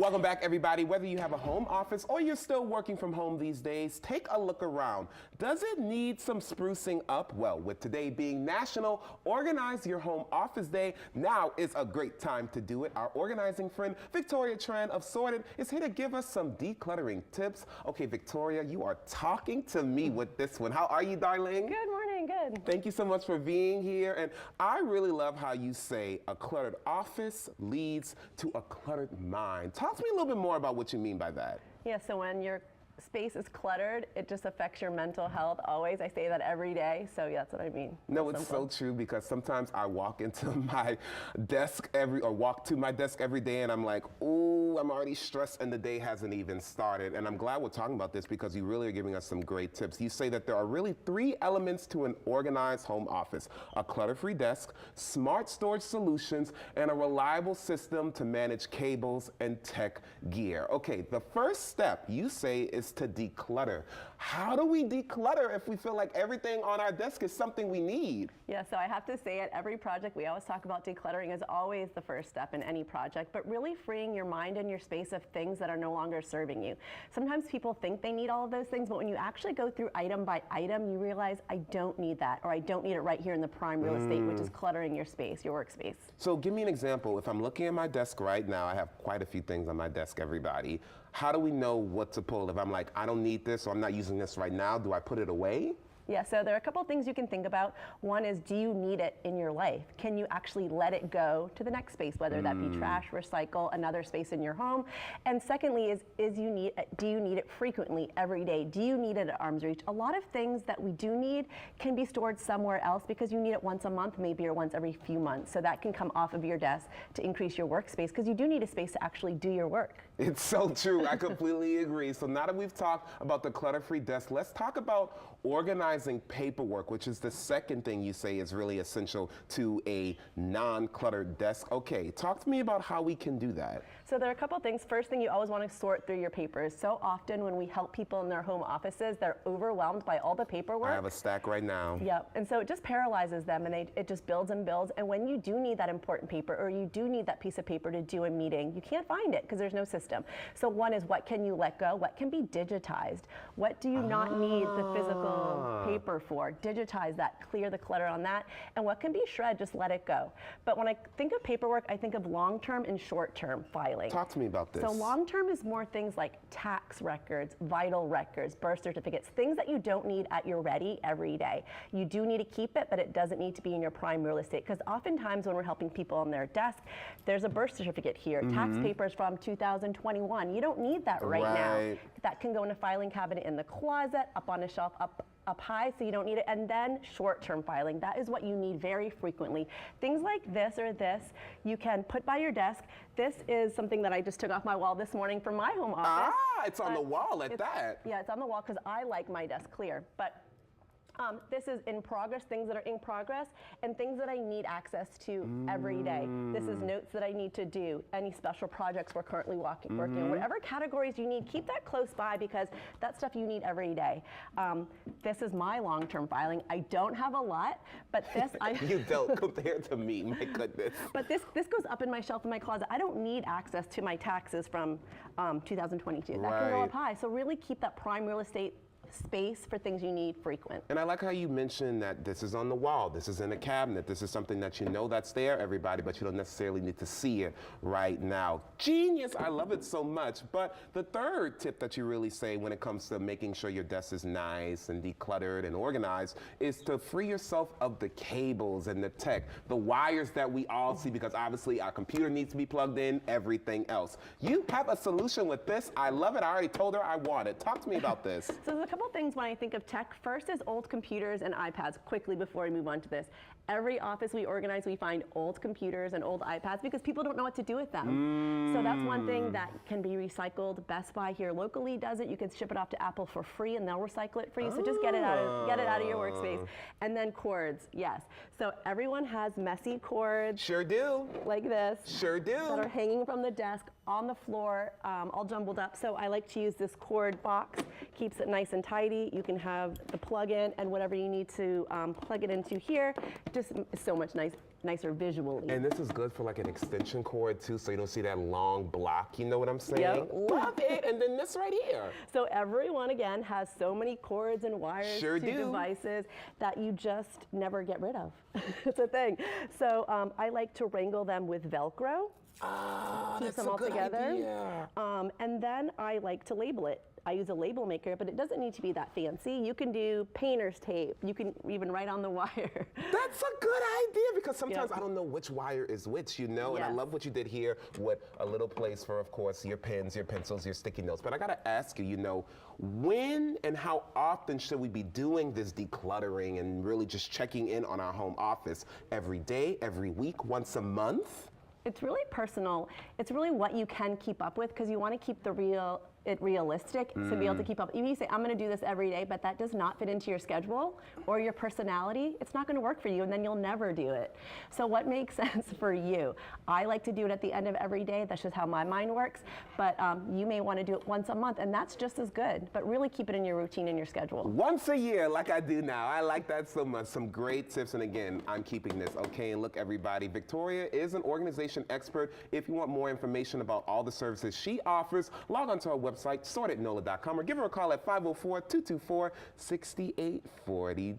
Welcome back, everybody. Whether you have a home office or you're still working from home these days, take a look around. Does it need some sprucing up? Well, with today being National Organize Your Home Office Day, now is a great time to do it. Our organizing friend, Victoria Tran of Sorted, is here to give us some decluttering tips. Okay, Victoria, you are talking to me with this one. How are you, darling? Good morning, good. Thank you so much for being here. And I really love how you say a cluttered office leads to a cluttered mind. Talk to me a little bit more about what you mean by that. Yeah, so when your space is cluttered, it just affects your mental health always. I say that every day, so yeah, that's what I mean. No, it's so true, because sometimes I walk into my desk walk to my desk every day and I'm like, ooh, I'm already stressed and the day hasn't even started. And I'm glad we're talking about this because you really are giving us some great tips. You say that there are really 3 elements to an organized home office: a clutter-free desk, smart storage solutions, and a reliable system to manage cables and tech gear. Okay, the first step you say is to declutter. How do we declutter if we feel like everything on our desk is something we need? Yeah, so I have to say, at every project, we always talk about decluttering is always the first step in any project, but really freeing your mind and your space of things that are no longer serving you. Sometimes people think they need all of those things, but when you actually go through item by item, you realize I don't need that, or I don't need it right here in the prime real estate, which is cluttering your space, your workspace. So give me an example. If I'm looking at my desk right now, I have quite a few things on my desk, everybody. How do we know what to pull? If I'm like, I don't need this, or I'm not using this right now, do I put it away? Yeah, so there are a couple of things you can think about. One is, do you need it in your life? Can you actually let it go to the next space, whether that be trash, recycle, another space in your home? And secondly is do you need it frequently, every day? Do you need it at arm's reach? A lot of things that we do need can be stored somewhere else because you need it once a month, maybe, or once every few months. So that can come off of your desk to increase your workspace, because you do need a space to actually do your work. It's so true. I completely agree. So now that we've talked about the clutter-free desk, let's talk about organizing paperwork, which is the second thing you say is really essential to a non-cluttered desk. Okay, talk to me about how we can do that. So there are a couple of things. First thing, you always want to sort through your papers. So often when we help people in their home offices, they're overwhelmed by all the paperwork. I have a stack right now. Yep, and so it just paralyzes them, and it just builds and builds. And when you do need that important paper, or you do need that piece of paper to do a meeting, you can't find it because there's no system. So one is, what can you let go? What can be digitized? What do you not need the physical paper for? Digitize that, clear the clutter on that. And what can be shred, just let it go. But when I think of paperwork, I think of long-term and short-term filing. Talk to me about this. So long-term is more things like tax records, vital records, birth certificates, things that you don't need at your ready every day. You do need to keep it, but it doesn't need to be in your prime real estate, because oftentimes when we're helping people on their desk, there's a birth certificate here, tax papers from 2021. You don't need that right now. That can go in a filing cabinet in the closet, up on a shelf, up high, so you don't need it. And then short-term filing, that is what you need very frequently. Things like this or this, you can put by your desk. This is something that I just took off my wall this morning from my home office. Ah, it's on the wall at that. Yeah, it's on the wall because I like my desk clear. But this is in progress, things that are in progress, and things that I need access to every day. This is notes that I need to do, any special projects we're currently working on. Whatever categories you need, keep that close by, because that's stuff you need every day. This is my long-term filing. I don't have a lot, but this You don't, compared to me, my goodness. But this goes up in my shelf in my closet. I don't need access to my taxes from 2022. That can go up high. So really keep that prime real estate space for things you need frequent. And I like how you mentioned that this is on the wall, this is in a cabinet, this is something that you know that's there, everybody, but you don't necessarily need to see it right now. Genius, I love it so much. But the third tip that you really say when it comes to making sure your desk is nice and decluttered and organized is to free yourself of the cables and the tech, the wires that we all see, because obviously our computer needs to be plugged in, everything else. You have a solution with this. I love it. I already told her I want it. Talk to me about this. So there's a couple things when I think of tech. First is old computers and iPads, quickly before we move on to this. Every office we organize, we find old computers and old iPads because people don't know what to do with them. So that's one thing that can be recycled. Best Buy here locally does it. You can ship it off to Apple for free and they'll recycle it for you. So just get it out of your workspace. And then cords, yes. So everyone has messy cords. Sure do. Like this. Sure do. That are hanging from the desk on the floor, all jumbled up. So I like to use this cord box. Keeps it nice and tight. tidy. You can have the plug-in and whatever you need to plug it into here. Just so much nicer visually. And this is good for like an extension cord too, so you don't see that long block. You know what I'm saying? Yep. Love it. And then this right here. So everyone, again, has so many cords and wires Sure to do. devices that you just never get rid of. It's a thing. So I like to wrangle them with Velcro. Ah, Keep that's them a all good together. idea. And then I like to label it. I use a label maker, but it doesn't need to be that fancy. You can do painter's tape. You can even write on the wire. That's a good idea because sometimes Yep. I don't know which wire is which, you know? And I Yes. love what you did here with a little place for, of course, your pens, your pencils, your sticky notes. But I gotta ask you, you know, when and how often should we be doing this decluttering and really just checking in on our home office? Every day, every week, once a month? It's really personal. It's really what you can keep up with because you want to keep it realistic to be able to keep up. If you say, I'm going to do this every day, but that does not fit into your schedule or your personality, it's not going to work for you and then you'll never do it. So what makes sense for you? I like to do it at the end of every day. That's just how my mind works. But you may want to do it once a month and that's just as good. But really keep it in your routine and your schedule. Once a year, like I do now. I like that so much. Some great tips. And again, I'm keeping this, okay? And look, everybody, Victoria is an organization expert. If you want more information about all the services she offers, log on to our website, sortednola.com, or give her a call at 504-224-6842.